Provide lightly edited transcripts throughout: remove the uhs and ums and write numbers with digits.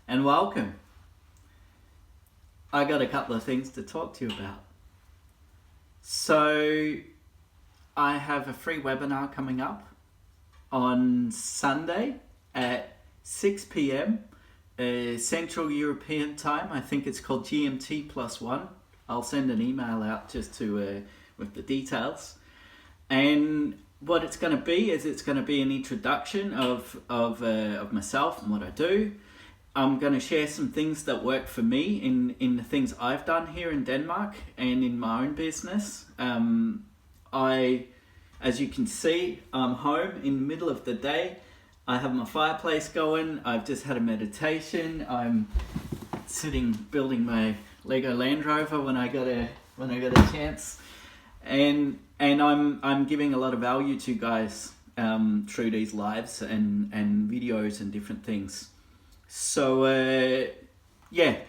and welcome. I got a couple of things to talk to you about. So, I have a free webinar coming up on Sunday at 6 p.m. Central European time. I think it's called GMT +1. I'll send an email out just to with the details. And what it's going to be is it's going to be an introduction of myself and what I do. I'm going to share some things that work for me in the things I've done here in Denmark and in my own business. As you can see, I'm home in the middle of the day. I have my fireplace going. I've just had a meditation. I'm sitting building my Lego Land Rover when I got a chance, and I'm giving a lot of value to you guys through these lives and videos and different things. So the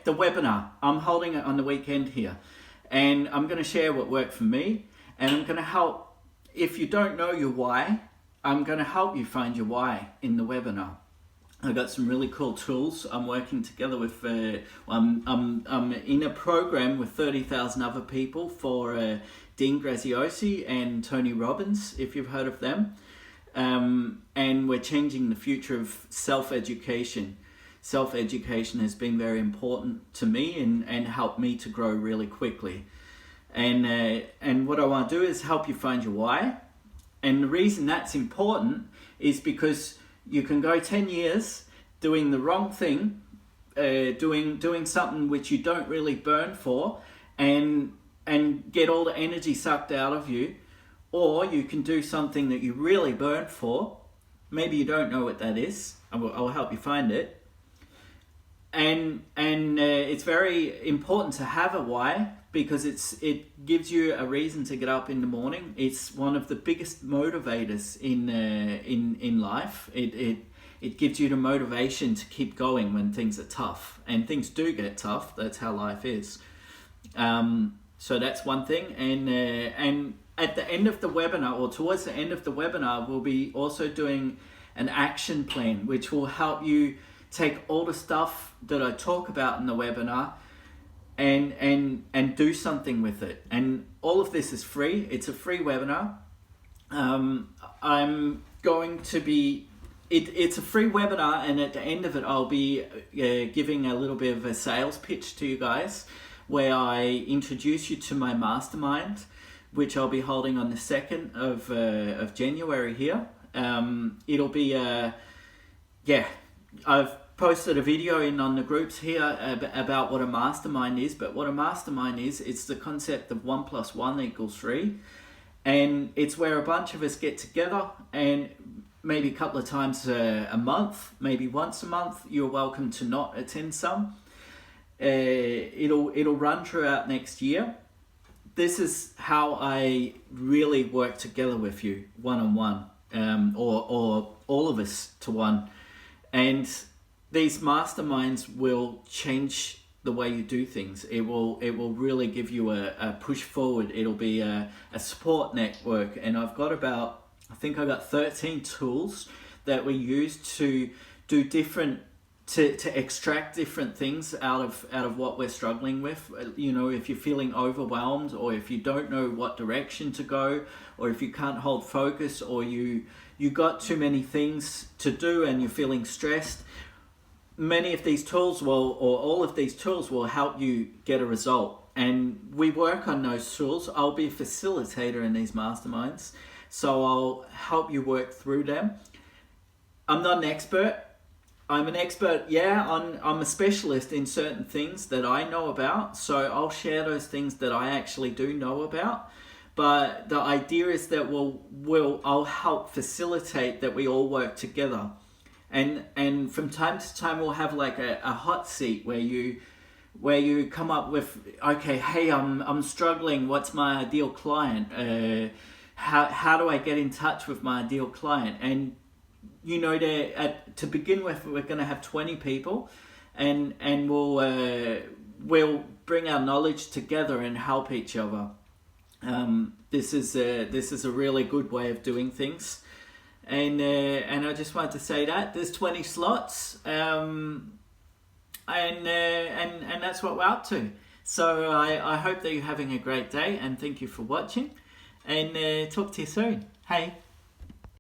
webinar, I'm holding it on the weekend here, and I'm going to share what worked for me, and I'm going to help. If you don't know your why, I'm going to help you find your why in the webinar. I've got some really cool tools. I'm working together with, I'm in a program with 30,000 other people for Dean Graziosi and Tony Robbins, if you've heard of them. And we're changing the future of self-education. Self-education has been very important to me and helped me to grow really quickly. And what I want to do is help you find your why. And the reason that's important is because you can go 10 years doing the wrong thing, doing something which you don't really burn for, and get all the energy sucked out of you. Or you can do something that you really burn for. Maybe you don't know what that is. I'll help you find it. And it's very important to have a why, because it gives you a reason to get up in the morning. It's one of the biggest motivators in life. It gives you the motivation to keep going when things are tough, and things do get tough. That's how life is. So that's one thing. And at the end of the webinar, or towards the end of the webinar, we'll be also doing an action plan, which will help you take all the stuff that I talk about in the webinar and do something with it. And all of this is free. It's a free webinar. I'm going to be, it's a free webinar, and at the end of it, I'll be giving a little bit of a sales pitch to you guys, where I introduce you to my mastermind, which I'll be holding on the 2nd of January here. It'll be I've posted a video in on the groups here about what a mastermind is, but what a mastermind is, it's the concept of 1 + 1 = 3, and it's where a bunch of us get together, and maybe a couple of times a month, maybe once a month. You're welcome to not attend some. It'll run throughout next year. This is how I really work together with you one-on-one, or all of us to one. And these masterminds will change the way you do things. It will really give you a push forward. It'll be a support network. And I think I've got 13 tools that we use to do different, to extract different things out of what we're struggling with. You know, if you're feeling overwhelmed, or if you don't know what direction to go, or if you can't hold focus, or you got too many things to do and you're feeling stressed, many of these tools all of these tools will help you get a result. And we work on those tools. I'll be a facilitator in these masterminds, so I'll help you work through them. I'm not an expert. I'm an expert, I'm a specialist in certain things that I know about, so I'll share those things that I actually do know about. But the idea is that I'll help facilitate that we all work together. And from time to time, we'll have like a hot seat where you come up with, okay, hey, I'm struggling. What's my ideal client? How do I get in touch with my ideal client? And you know, to begin with, we're going to have 20 people, and we'll bring our knowledge together and help each other. This is a really good way of doing things, and I just wanted to say that there's 20 slots. and that's what we're up to. So I hope that you're having a great day, and thank you for watching, and talk to you soon. Hey.